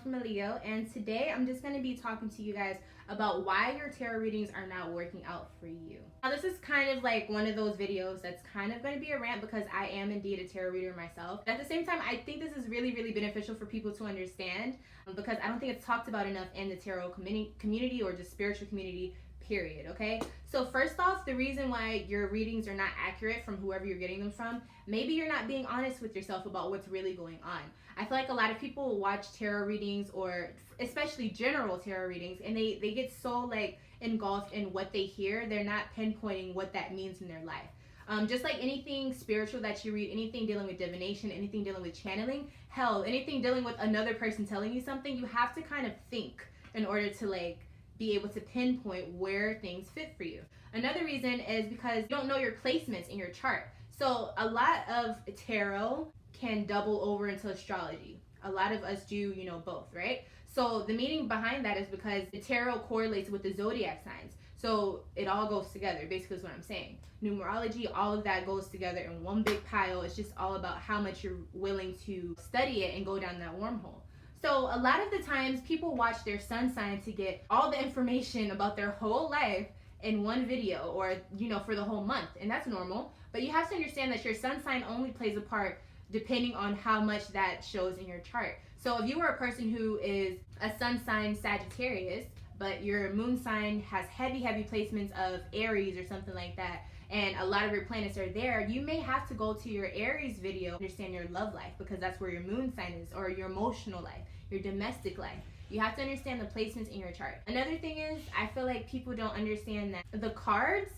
From Leo, and today I'm just going to be talking to you guys about why your tarot readings are not working out for you. Now this is kind of like one of those videos that's kind of going to be a rant because I am indeed a tarot reader myself. At the same time, I think this is really beneficial for people to understand because I don't think it's talked about enough in the tarot community or just spiritual community, period. Okay, so first off, the reason why your readings are not accurate from whoever you're getting them from, maybe you're not being honest with yourself about what's really going on. I feel like a lot of people watch tarot readings, or especially general tarot readings, and they get so like engulfed in what they hear, they're not pinpointing what that means in their life. Just like anything spiritual that you read, anything dealing with divination, anything dealing with channeling, hell, anything dealing with another person telling you something, you have to kind of think in order to like be able to pinpoint where things fit for you. Another reason is because you don't know your placements in your chart. So a lot of tarot can double over into astrology. A lot of us do, you know, both, right? So the meaning behind that is because the tarot correlates with the zodiac signs. So it all goes together, basically is what I'm saying. Numerology, all of that goes together in one big pile. It's just all about how much you're willing to study it and go down that wormhole. So a lot of the times people watch their sun sign to get all the information about their whole life in one video, or, you know, for the whole month. And that's normal. But you have to understand that your sun sign only plays a part depending on how much that shows in your chart. So if you are a person who is a sun sign Sagittarius, but your moon sign has heavy placements of Aries or something like that, and a lot of your planets are there, you may have to go to your Aries video to understand your love life, because that's where your moon sign is, or your emotional life, your domestic life. You have to understand the placements in your chart. Another thing is, I feel like people don't understand that the cards,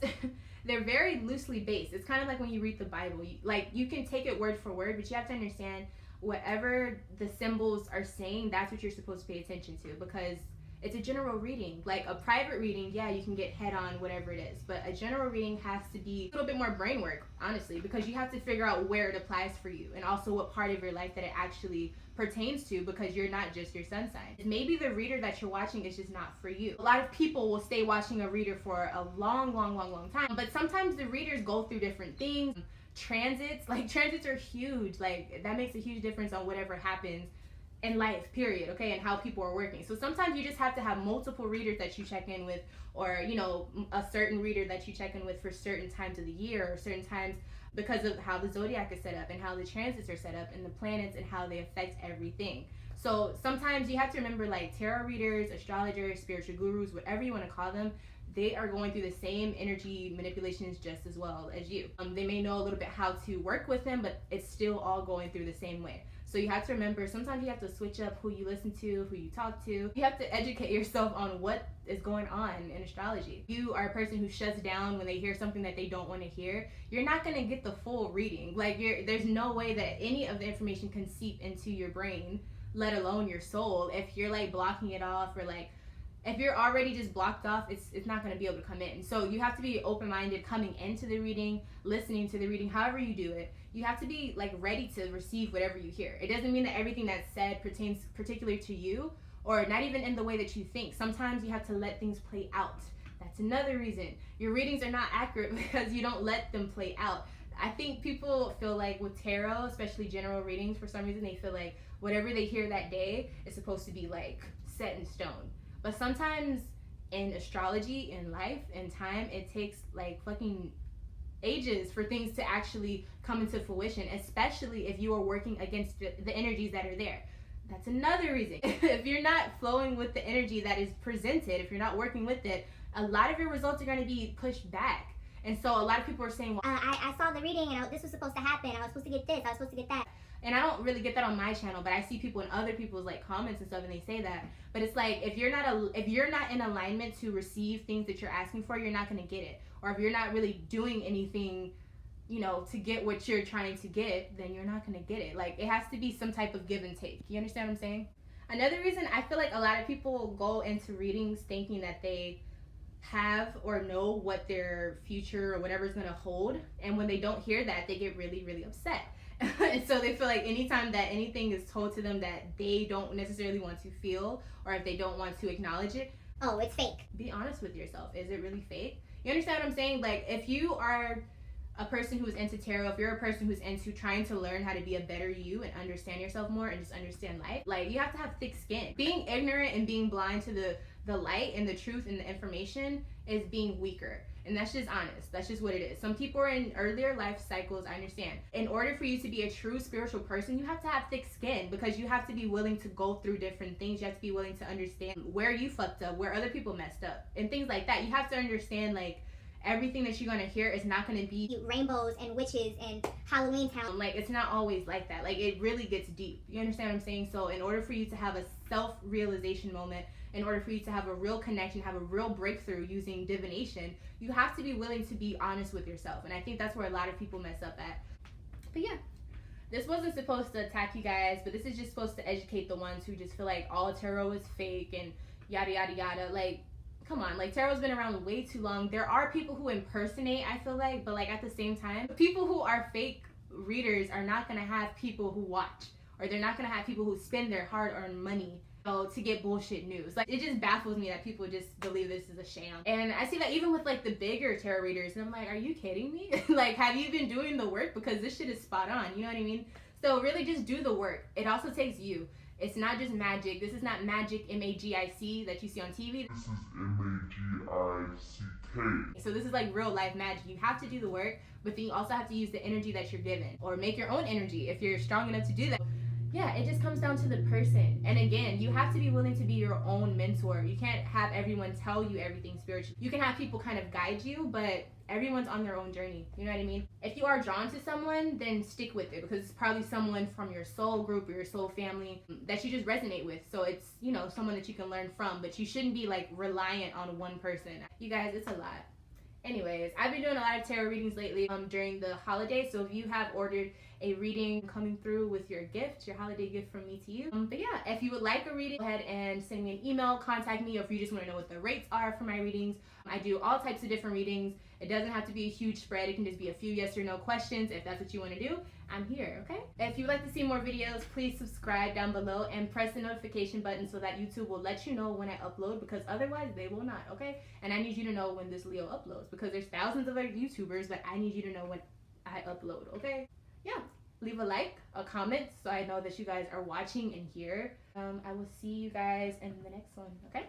they're very loosely based. It's kind of like when you read the Bible. You can take it word for word, but you have to understand whatever the symbols are saying, that's what you're supposed to pay attention to, because it's a general reading. Like a private reading, yeah, you can get head on whatever it is, but a general reading has to be a little bit more brain work, honestly, because you have to figure out where it applies for you and also what part of your life that it actually pertains to, because you're not just your sun sign. Maybe the reader that you're watching is just not for you. A lot of people will stay watching a reader for a long time, but sometimes the readers go through different things. Transits are huge. Like that makes a huge difference on whatever happens in life, period, okay, and how people are working. So sometimes you just have to have multiple readers that you check in with, or, you know, a certain reader that you check in with for certain times of the year, or certain times, because of how the zodiac is set up and how the transits are set up and the planets and how they affect everything. So sometimes you have to remember, like, tarot readers, astrologers, spiritual gurus, whatever you want to call them, they are going through the same energy manipulations just as well as you. They may know a little bit how to work with them, but it's still all going through the same way. So you have to remember, sometimes you have to switch up who you listen to, who you talk to. You have to educate yourself on what is going on in astrology. You are a person who shuts down when they hear something that they don't want to hear. You're not going to get the full reading. Like, there's no way that any of the information can seep into your brain, let alone your soul, if you're like blocking it off, or like if you're already just blocked off, it's not going to be able to come in. So you have to be open-minded coming into the reading, listening to the reading, however you do it. You have to be like ready to receive whatever you hear. It doesn't mean that everything that's said pertains particularly to you, or not even in the way that you think. Sometimes you have to let things play out. That's another reason. Your readings are not accurate because you don't let them play out. I think people feel like with tarot, especially general readings, for some reason they feel like whatever they hear that day is supposed to be like set in stone. But sometimes in astrology, in life, in time, it takes like fucking ages for things to actually come into fruition, especially if you are working against the energies that are there. That's another reason. If you're not flowing with the energy that is presented, if you're not working with it, a lot of your results are going to be pushed back. And so a lot of people are saying, well, I saw the reading and this was supposed to happen. I was supposed to get this. I was supposed to get that. And I don't really get that on my channel, but I see people in other people's like comments and stuff, and they say that. But it's like, if you're not in alignment to receive things that you're asking for, you're not going to get it. Or if you're not really doing anything, you know, to get what you're trying to get, then you're not going to get it. Like, it has to be some type of give and take. You understand what I'm saying? Another reason I feel like a lot of people go into readings thinking that they have or know what their future or whatever is going to hold, and when they don't hear that, they get really upset. And so they feel like anytime that anything is told to them that they don't necessarily want to feel, or if they don't want to acknowledge it, oh, it's fake. Be honest with yourself. Is it really fake? You understand what I'm saying? Like, if you are a person who's into tarot, if you're a person who's into trying to learn how to be a better you and understand yourself more and just understand life, like, you have to have thick skin. Being ignorant and being blind to the light and the truth and the information is being weaker. And that's just honest. That's just what it is. Some people are in earlier life cycles, I understand. In order for you to be a true spiritual person, you have to have thick skin, because you have to be willing to go through different things. You have to be willing to understand where you fucked up, where other people messed up, and things like that. You have to understand, like, everything that you're gonna hear is not gonna be rainbows and witches and Halloween Town. Like, it's not always like that. Like, it really gets deep. You understand what I'm saying? So in order for you to have a self-realization moment, in order for you to have a real connection, have a real breakthrough using divination, you have to be willing to be honest with yourself. And I think that's where a lot of people mess up at. But yeah, this wasn't supposed to attack you guys, but this is just supposed to educate the ones who just feel like all tarot is fake and yada yada yada. Like, come on, like, tarot's been around way too long. There are people who impersonate, I feel like, but like at the same time, people who are fake readers are not gonna have people who watch, or they're not gonna have people who spend their hard-earned money to get bullshit news. Like, it just baffles me that people just believe this is a sham. And I see that even with like the bigger tarot readers, and I'm like, are you kidding me? Like, have you been doing the work? Because this shit is spot on, you know what I mean? So really just do the work. It also takes you. It's not just magic. This is not magic, M-A-G-I-C, that you see on TV. This is M-A-G-I-C-K. So this is like real life magic. You have to do the work, but then you also have to use the energy that you're given, or make your own energy if you're strong enough to do that. Yeah, it just comes down to the person. And again, you have to be willing to be your own mentor. You can't have everyone tell you everything spiritual. You can have people kind of guide you, but everyone's on their own journey. You know what I mean? If you are drawn to someone, then stick with it, because it's probably someone from your soul group or your soul family that you just resonate with. So it's, you know, someone that you can learn from, but you shouldn't be like reliant on one person. You guys, it's a lot. Anyways, I've been doing a lot of tarot readings lately during the holidays. So if you have ordered a reading coming through with your gift, your holiday gift from me to you. But yeah, if you would like a reading, go ahead and send me an email, contact me, or if you just want to know what the rates are for my readings. I do all types of different readings. It doesn't have to be a huge spread. It can just be a few yes or no questions. If that's what you want to do, I'm here, okay? If you'd like to see more videos, please subscribe down below and press the notification button so that YouTube will let you know when I upload, because otherwise they will not, okay? And I need you to know when this Leo uploads, because there's thousands of other YouTubers, but I need you to know when I upload, okay? Yeah, leave a like, a comment, so I know that you guys are watching and here. I will see you guys in the next one, okay?